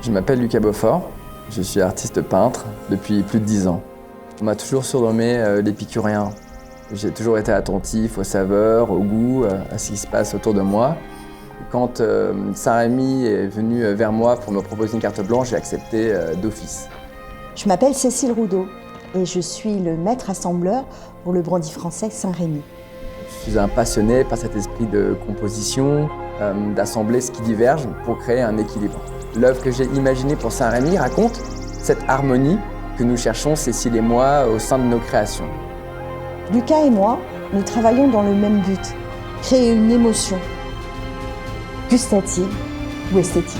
Je m'appelle Lucas Beaufort, je suis artiste peintre depuis plus de 10 ans. On m'a toujours surnommé l'épicurien. J'ai toujours été attentif aux saveurs, au goût, à ce qui se passe autour de moi. Quand Saint-Rémy est venu vers moi pour me proposer une carte blanche, j'ai accepté d'office. Je m'appelle Cécile Roudot et je suis le maître assembleur pour le brandy français Saint-Rémy. Je suis un passionné par cet esprit de composition, d'assembler ce qui diverge pour créer un équilibre. L'œuvre que j'ai imaginée pour Saint-Rémy raconte cette harmonie que nous cherchons, Cécile et moi, au sein de nos créations. Lucas et moi, nous travaillons dans le même but, créer une émotion, gustative ou esthétique.